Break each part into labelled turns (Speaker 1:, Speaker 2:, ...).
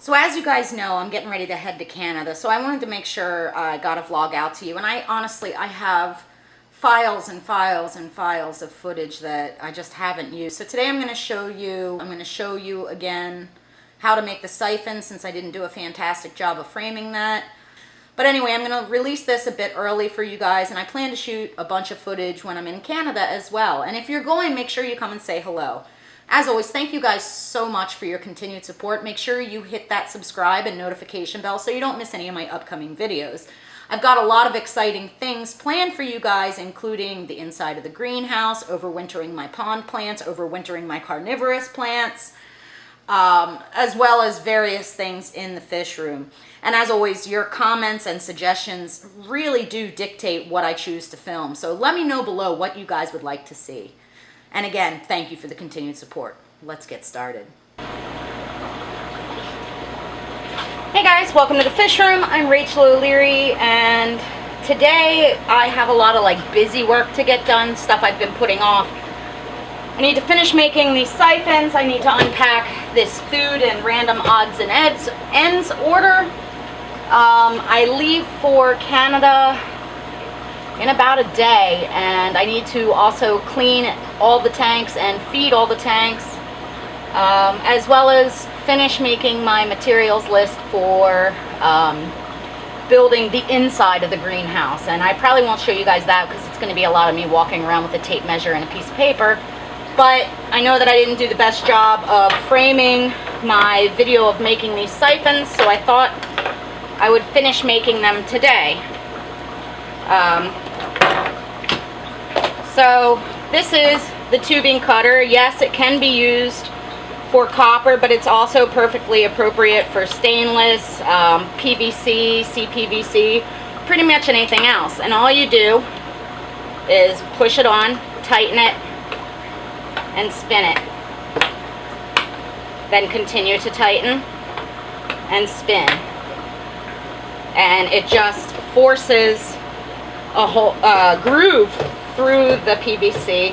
Speaker 1: So as you guys know, I'm getting ready to head to Canada, so I wanted to make sure I got a vlog out to you. And I honestly have files and files and files of footage that I just haven't used. So today I'm going to show you again how to make the siphon, since I didn't do a fantastic job of framing that. But anyway, I'm going to release this a bit early for you guys, and I plan to shoot a bunch of footage when I'm in Canada as well. And if you're going, make sure you come and say hello. As always, thank you guys so much for your continued support. Make sure you hit that subscribe and notification bell so you don't miss any of my upcoming videos. I've got a lot of exciting things planned for you guys, including the inside of the greenhouse, overwintering my pond plants, overwintering my carnivorous plants, as well as various things in the fish room. And as always, your comments and suggestions really do dictate what I choose to film. So let me know below what you guys would like to see. And again, thank you for the continued support. Let's get started. Hey guys, welcome to the fish room. I'm Rachel O'Leary, and today I have a lot of busy work to get done, stuff I've been putting off. I need to finish making these siphons. I need to unpack this food in random odds and ends order. I leave for Canada in about a day, and I need to also clean all the tanks and feed all the tanks, as well as finish making my materials list for building the inside of the greenhouse. And I probably won't show you guys that because it's going to be a lot of me walking around with a tape measure and a piece of paper. But I know that I didn't do the best job of framing my video of making these siphons, so I thought I would finish making them today. So this is the tubing cutter. Yes, it can be used for copper, but it's also perfectly appropriate for stainless, PVC, CPVC, pretty much anything else. And all you do is push it on, tighten it, and spin it. Then continue to tighten and spin. And it just forces a whole groove through the PVC.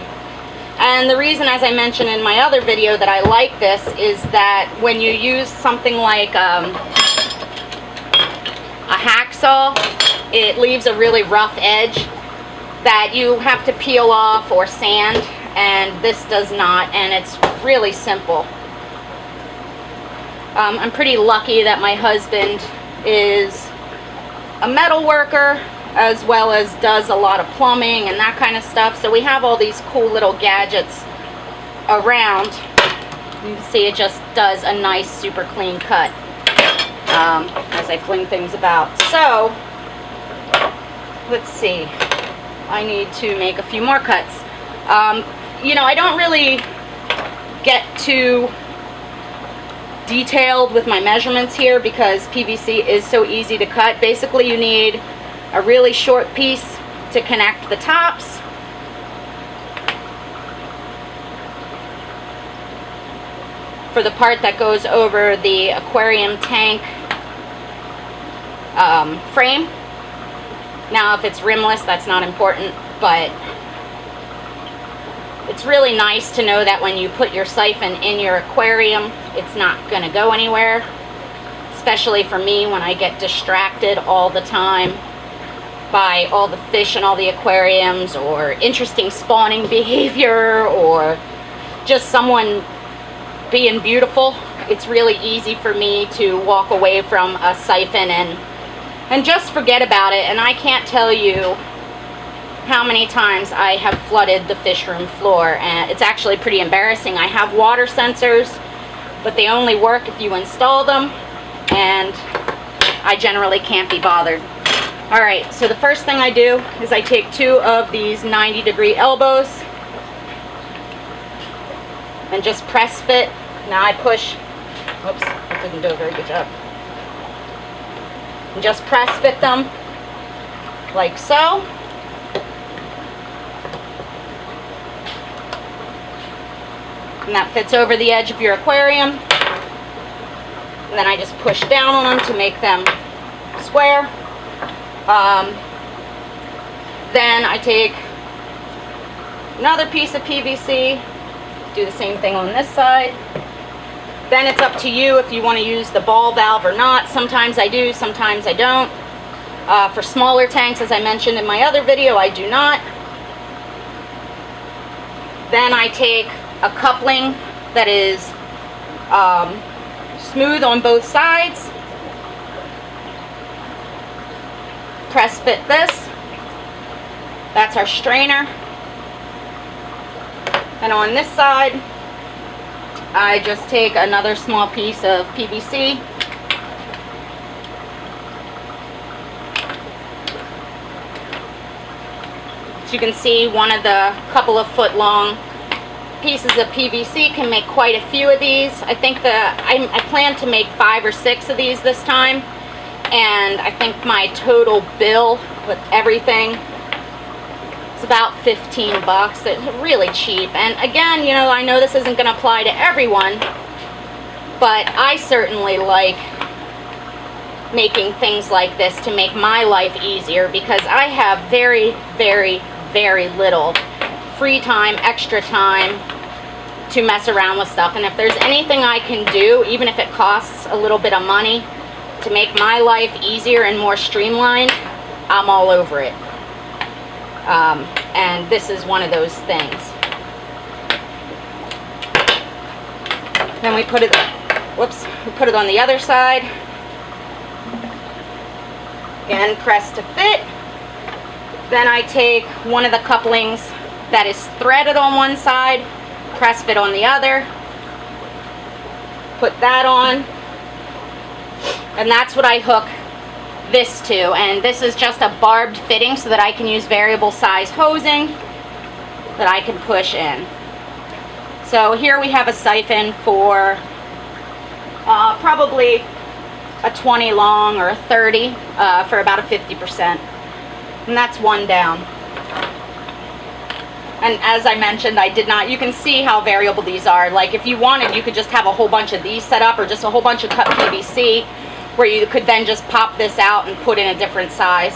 Speaker 1: And the reason, as I mentioned in my other video, that I like this is that when you use something like a hacksaw, it leaves a really rough edge that you have to peel off or sand, and this does not, and it's really simple. I'm pretty lucky that my husband is a metal worker, as well as does a lot of plumbing and that kind of stuff. So we have all these cool little gadgets around. You can see it just does a nice, super clean cut as I fling things about. So let's see. I need to make a few more cuts. You know, I don't really get too detailed with my measurements here because PVC is so easy to cut. Basically, you need a really short piece to connect the tops. For the part that goes over the aquarium tank frame. Now, if it's rimless, that's not important, but it's really nice to know that when you put your siphon in your aquarium, it's not going to go anywhere. Especially for me when I get distracted all the time by all the fish in all the aquariums, or interesting spawning behavior, or just someone being beautiful. It's really easy for me to walk away from a siphon and just forget about it. And I can't tell you how many times I have flooded the fish room floor, and it's actually pretty embarrassing. I have water sensors, but they only work if you install them, and I generally can't be bothered. Alright, so the first thing I do is I take 2 of these 90-degree elbows and just press fit. Now I push, oops, I didn't do a very good job. And just press fit them like so. And that fits over the edge of your aquarium. And then I just push down on them to make them square. Then I take another piece of PVC, do the same thing on this side, Then it's up to you if you want to use the ball valve or not. Sometimes I do, sometimes I don't. For smaller tanks, as I mentioned in my other video, I do not. Then I take a coupling that is smooth on both sides. Press fit this. That's our strainer. And on this side, I just take another small piece of PVC. As you can see, one of the couple of foot long pieces of PVC can make quite a few of these. I think I plan to make 5 or 6 of these this time, and I think my total bill with everything is about 15 bucks. It's really cheap. And again, you know, I know this isn't going to apply to everyone, but I certainly like making things like this to make my life easier, because I have very, very, very little free time, extra time to mess around with stuff. And if there's anything I can do, even if it costs a little bit of money, to make my life easier and more streamlined, I'm all over it. And this is one of those things. Then we put it, we put it on the other side. Again, press to fit. Then I take one of the couplings that is threaded on one side, press fit on the other, put that on, and that's what I hook this to. And this is just a barbed fitting so that I can use variable size hosing that I can push in. So here we have a siphon for probably a 20 long or a 30 for about a 50%. And that's one down. And as I mentioned, I did not, you can see how variable these are. Like if you wanted, you could just have a whole bunch of these set up, or just a whole bunch of cut PVC, where you could then just pop this out and put in a different size.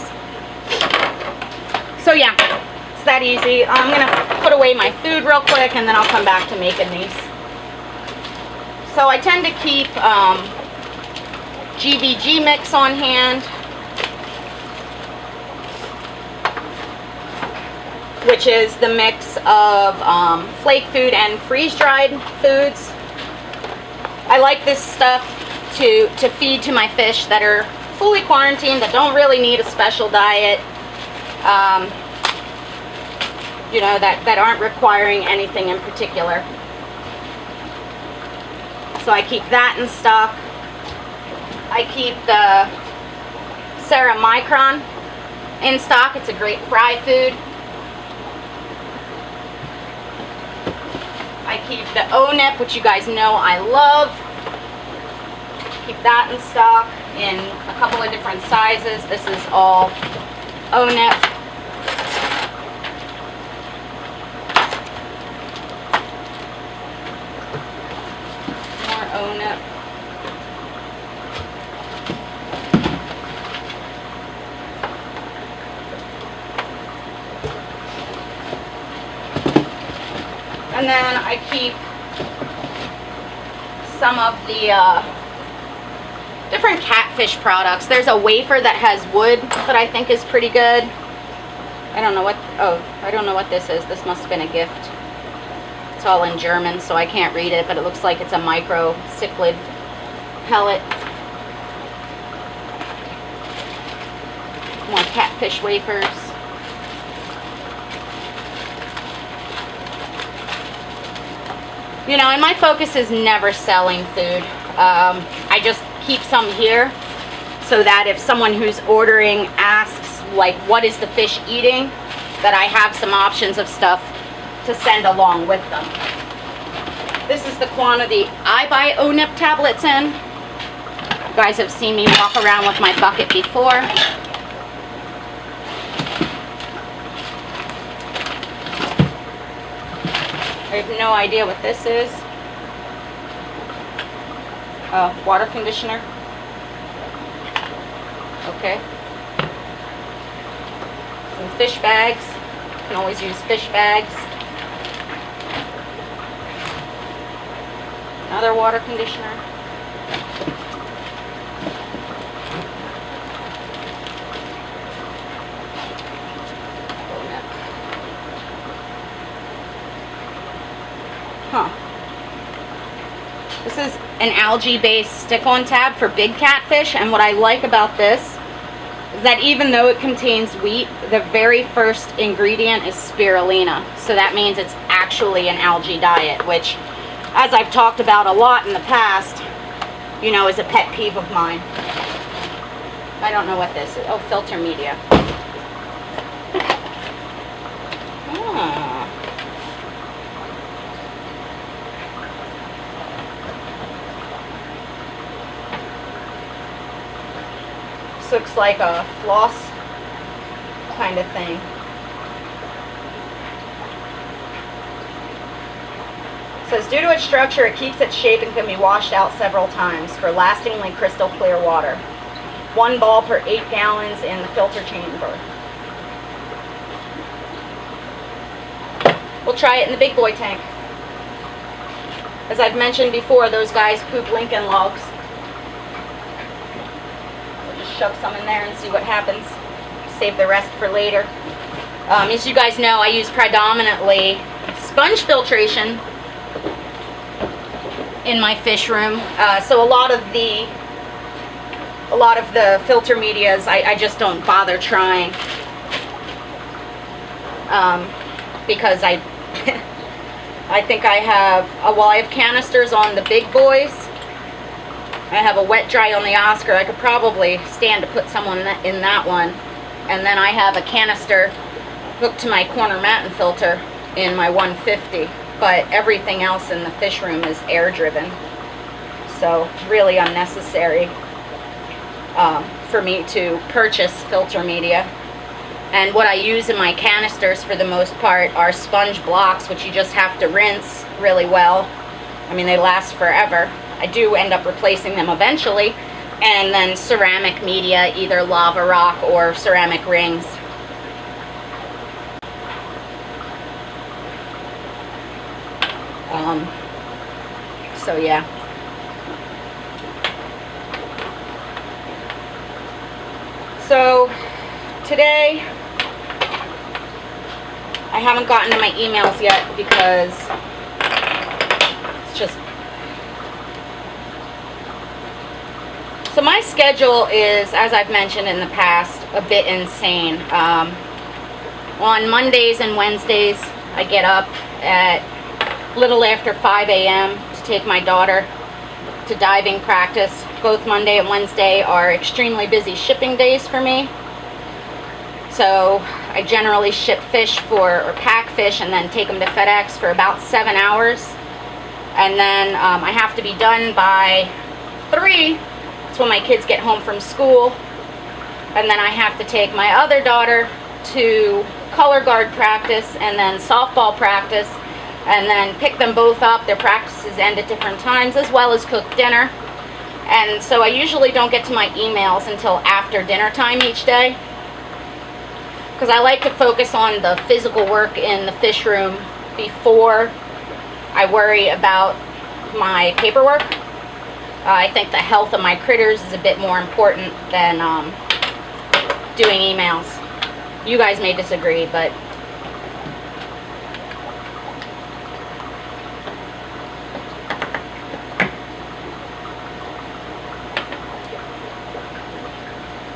Speaker 1: So yeah, it's that easy. I'm gonna put away my food real quick, and then I'll come back to making these. So I tend to keep GVG mix on hand, which is the mix of flake food and freeze-dried foods. I like this stuff to feed to my fish that are fully quarantined, that don't really need a special diet, you know, that aren't requiring anything in particular. So I keep that in stock. I keep the Ceramicron in stock. It's a great fry food. I keep the O-Nip, which you guys know I love. Keep that in stock in a couple of different sizes. This is all O-Nip. More O-Nip. And then I keep some of the different catfish products. There's a wafer that has wood that I think is pretty good. I don't know what this is. This must have been a gift. It's all in German, so I can't read it, but it looks like it's a micro cichlid pellet. More catfish wafers. You know, and my focus is never selling food. I just keep some here so that if someone who's ordering asks, like, what is the fish eating, that I have some options of stuff to send along with them. This is the quantity I buy O-Nip tablets in. You guys have seen me walk around with my bucket before. I have no idea what this is. Water conditioner. Okay. Some fish bags. You can always use fish bags. Another water conditioner. Huh. This is an algae-based stick-on tab for big catfish, and what I like about this is that even though it contains wheat, the very first ingredient is spirulina. So that means it's actually an algae diet, which, as I've talked about a lot in the past, you know, is a pet peeve of mine. I don't know what this is. Oh, filter media. Ah. This looks like a floss kind of thing. It says, due to its structure, it keeps its shape and can be washed out several times for lastingly crystal clear water. 1 ball per 8 gallons in the filter chamber. We'll try it in the big boy tank. As I've mentioned before, those guys poop Lincoln logs. We'll just shove some in there and see what happens. Save the rest for later. As you guys know, I use predominantly sponge filtration in my fish room. So a lot of the filter medias I just don't bother trying, because I think I have, well, I have canisters on the big boys. I have a wet dry on the Oscar. I could probably stand to put someone in that one. And then I have a canister hooked to my corner matin filter in my 150. But everything else in the fish room is air driven. So really unnecessary for me to purchase filter media. And what I use in my canisters for the most part are sponge blocks, which you just have to rinse really well. I mean, they last forever. I do end up replacing them eventually. And then ceramic media, either lava rock or ceramic rings. So yeah. So today I haven't gotten to my emails yet because it's just, so my schedule is, as I've mentioned in the past, a bit insane. On Mondays and Wednesdays I get up at little after 5 a.m. to take my daughter to diving practice. Both Monday and Wednesday are extremely busy shipping days for me. So I generally ship fish or pack fish and then take them to FedEx for about 7 hours. And then I have to be done by 3. That's when my kids get home from school. And then I have to take my other daughter to color guard practice and then softball practice, and then pick them both up. Their practices end at different times, as well as cook dinner. And so I usually don't get to my emails until after dinner time each day, because I like to focus on the physical work in the fish room before I worry about my paperwork. I think the health of my critters is a bit more important than doing emails. You guys may disagree, but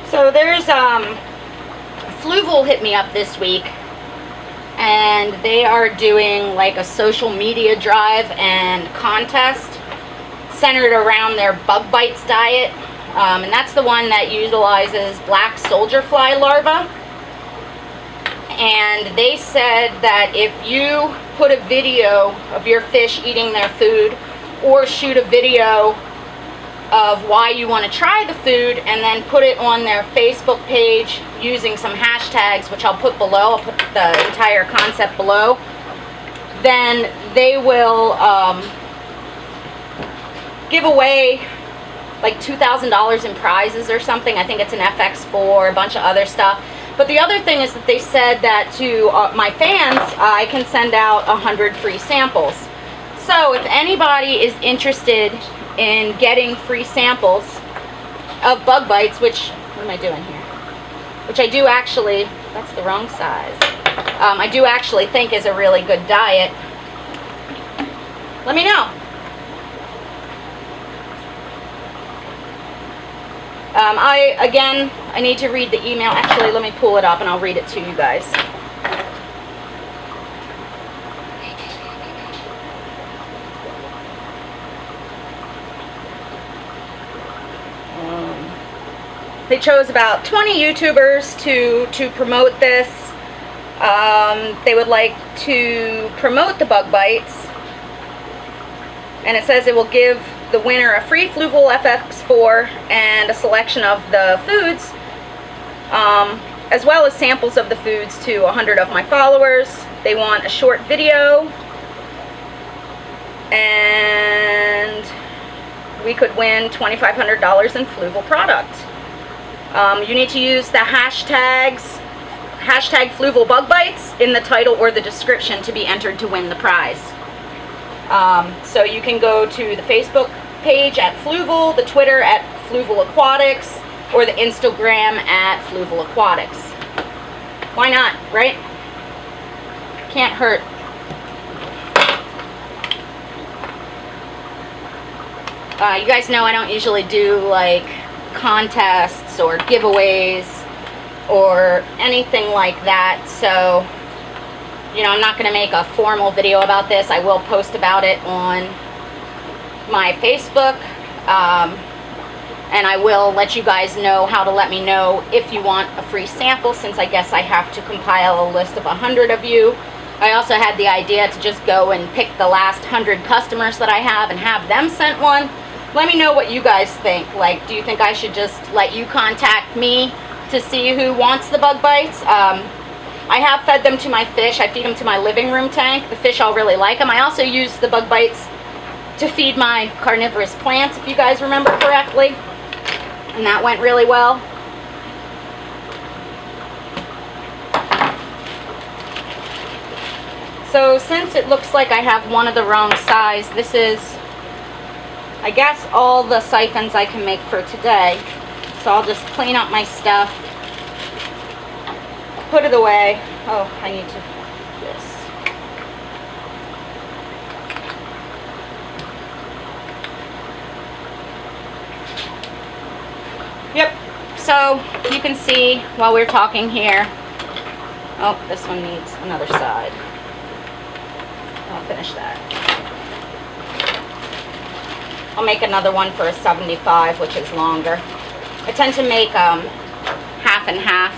Speaker 1: so there's Fluval hit me up this week, and they are doing like a social media drive and contest centered around their bug bites diet, and that's the one that utilizes black soldier fly larvae. And they said that if you put a video of your fish eating their food, or shoot a video of why you want to try the food, and then put it on their Facebook page using some hashtags, which I'll put below, I'll put the entire concept below, then they will give away like $2,000 in prizes or something. I think it's an FX4, a bunch of other stuff. But the other thing is that they said that to my fans, I can send out 100 free samples. So if anybody is interested in getting free samples of Bug Bites, which, what am I doing here? Which I do actually, that's the wrong size. I do actually think is a really good diet. Let me know. I need to read the email. Actually, let me pull it up and I'll read it to you guys. They chose about 20 YouTubers to promote this. They would like to promote the Bug Bites. And it says it will give the winner a free Fluval FX4 and a selection of the foods, as well as samples of the foods to 100 of my followers. They want a short video, and we could win $2,500 in Fluval product. You need to use the hashtag Fluval Bug Bites in the title or the description to be entered to win the prize. So you can go to the Facebook page at Fluval, the Twitter at Fluval Aquatics, or the Instagram at Fluval Aquatics. Why not, right? Can't hurt. You guys know I don't usually do like contests or giveaways or anything like that, so you know, I'm not going to make a formal video about this. I will post about it on my Facebook, and I will let you guys know how to let me know if you want a free sample, since I guess I have to compile a list of 100 of you. I also had the idea to just go and pick the last 100 customers that I have and have them sent one. Let me know what you guys think. Like, do you think I should just let you contact me to see who wants the Bug Bites? I have fed them to my fish. I feed them to my living room tank. The fish all really like them. I also use the Bug Bites to feed my carnivorous plants, if you guys remember correctly. And that went really well. So since it looks like I have one of the wrong size, this is, I guess, all the siphons I can make for today. So I'll just clean up my stuff, put it away. Oh, I need to do this. Yep, so you can see while we're talking here, oh, this one needs another side. I'll finish that. I'll make another one for a 75, which is longer. I tend to make half and half.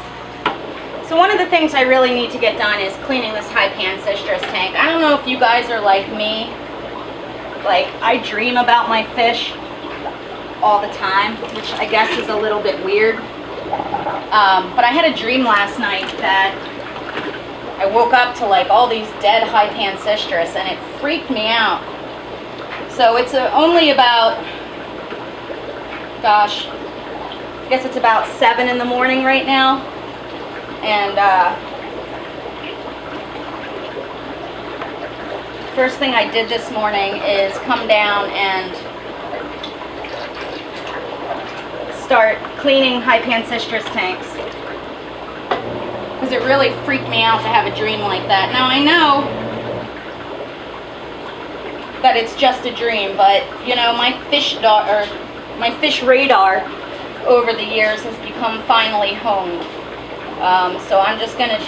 Speaker 1: So one of the things I really need to get done is cleaning this high Cistrus tank. I don't know if you guys are like me. Like, I dream about my fish all the time, which I guess is a little bit weird. But I had a dream last night that I woke up to like all these dead high Cistrus, and it freaked me out. So it's only about, gosh, I guess it's about 7 in the morning right now. And first thing I did this morning is come down and start cleaning high Cistrus tanks, because it really freaked me out to have a dream like that. Now I know that it's just a dream, but you know, my fish radar over the years has become finely honed. So I'm just gonna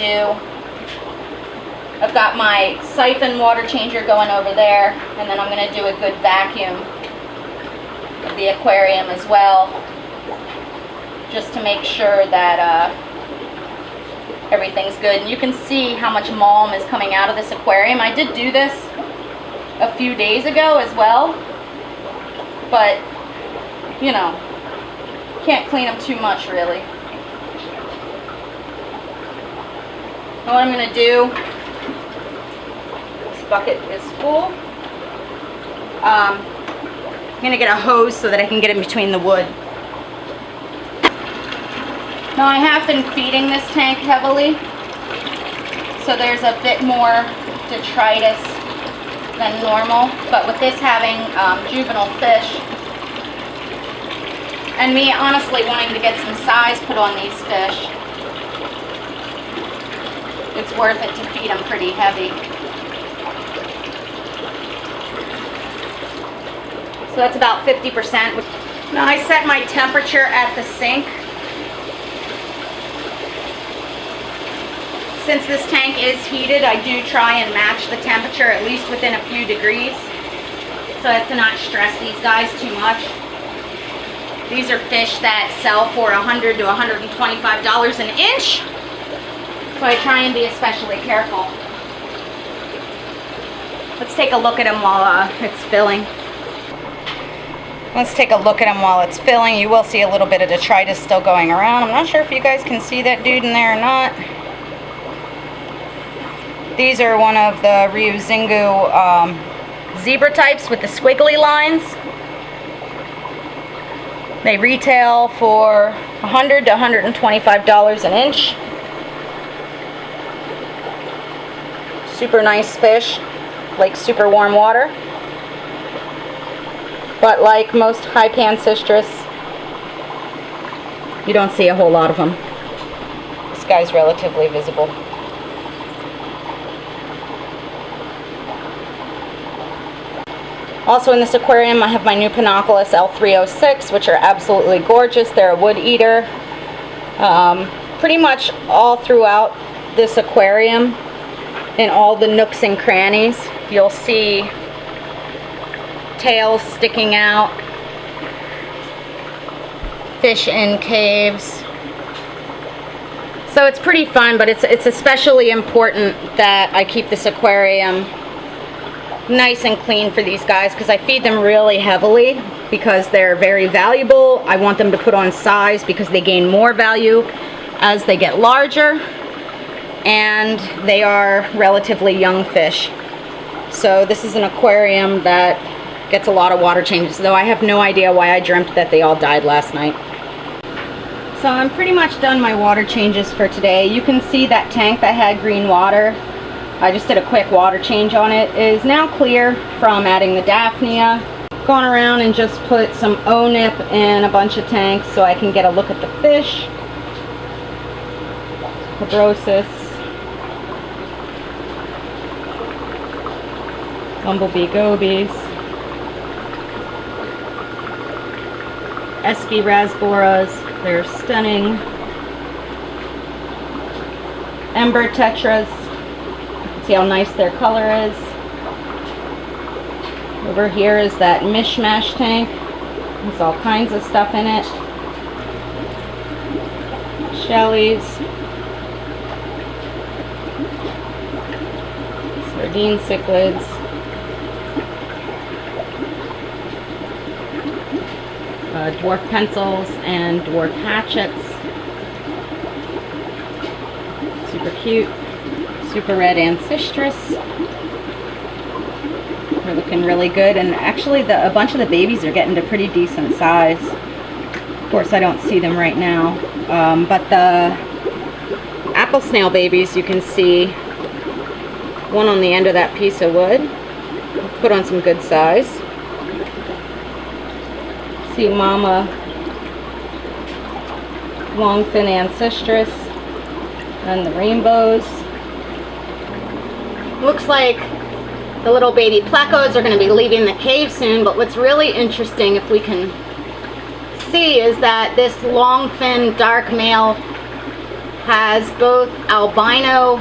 Speaker 1: I've got my siphon water changer going over there, and then I'm gonna do a good vacuum of the aquarium as well, just to make sure that everything's good. And you can see how much mulm is coming out of this aquarium. I did do this a few days ago as well, but you know, can't clean them too much really. And what I'm going to do, this bucket is full. I'm going to get a hose so that I can get in between the wood. Now I have been feeding this tank heavily, so there's a bit more detritus than normal, but with this having juvenile fish, and me honestly wanting to get some size put on these fish, it's worth it to feed them pretty heavy. So that's about 50%. Now I set my temperature at the sink. Since this tank is heated, I do try and match the temperature at least within a few degrees so as to not stress these guys too much. These are fish that sell for $100 to $125 an inch, so I try and be especially careful. Let's take a look at them while it's filling. Let's take a look at them while it's filling. You will see a little bit of detritus still going around. I'm not sure if you guys can see that dude in there or not. These are one of the Ryuzingu zebra types with the squiggly lines. They retail for $100 to $125 an inch. Super nice fish, like super warm water. But like most high pancistrus, you don't see a whole lot of them. This guy's relatively visible. Also in this aquarium I have my new Pinoculus L306, which are absolutely gorgeous. They're a wood eater. Pretty much all throughout this aquarium, in all the nooks and crannies, you'll see tails sticking out, fish in caves. So it's pretty fun, but it's especially important that I keep this aquarium nice and clean for these guys, because I feed them really heavily because they're very valuable. I want them to put on size because they gain more value as they get larger, and they are relatively young fish. So this is an aquarium that gets a lot of water changes, though I have no idea why I dreamt that they all died last night. So I'm pretty much done my water changes for today. You can see that tank that had green water, I just did a quick water change on it, is now clear from adding the Daphnia. Gone around and just put some O-Nip in a bunch of tanks so I can get a look at the fish. Cabrosis, bumblebee gobies, Esky rasboras, they're stunning. Ember tetras, see how nice their color is. Over here is that mishmash tank. There's all kinds of stuff in it. Shellies. Sardine cichlids. Dwarf pencils and dwarf hatchets. Super cute. Super red ancistrus. They're looking really good, and actually a bunch of the babies are getting to pretty decent size. Of course I don't see them right now, but the apple snail babies, you can see one on the end of that piece of wood. Put on some good size. See mama longfin ancistrus and the rainbows. Looks like the little baby plecos are going to be leaving the cave soon, but what's really interesting, if we can see, is that this longfin dark male has both albino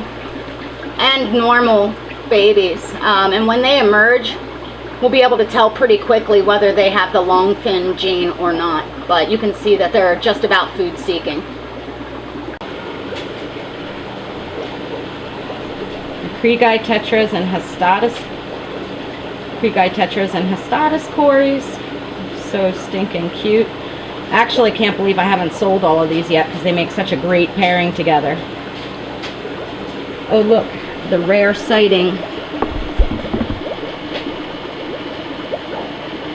Speaker 1: and normal babies, and when they emerge we'll be able to tell pretty quickly whether they have the longfin gene or not, but you can see that they're just about food seeking. Kriegi tetras and Hastatus. Kriegi tetras and Hastatus cories. So stinking cute. I actually can't believe I haven't sold all of these yet because they make such a great pairing together. Oh look, the rare sighting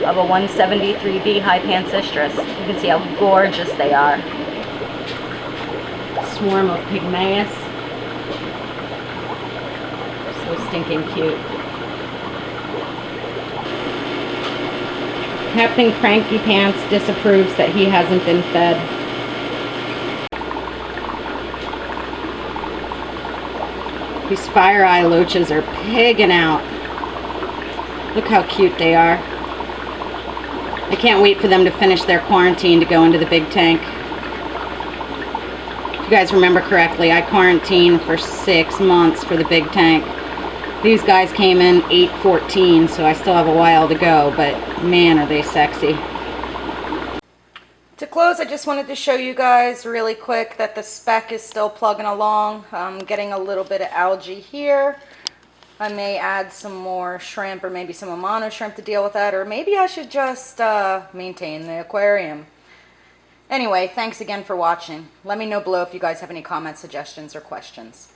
Speaker 1: of a 173B high pancistrus. You can see how gorgeous they are. Swarm of pygmaeus. So stinking cute. Captain Cranky Pants disapproves that he hasn't been fed. These fire eye loaches are pigging out. Look how cute they are. I can't wait for them to finish their quarantine to go into the big tank. If you guys remember correctly, I quarantined for 6 months for the big tank. These guys came in 8/14, so I still have a while to go, but man, are they sexy. To close, I just wanted to show you guys really quick that the speck is still plugging along. I'm getting a little bit of algae here. I may add some more shrimp or maybe some Amano shrimp to deal with that, or maybe I should just maintain the aquarium. Anyway, thanks again for watching. Let me know below if you guys have any comments, suggestions, or questions.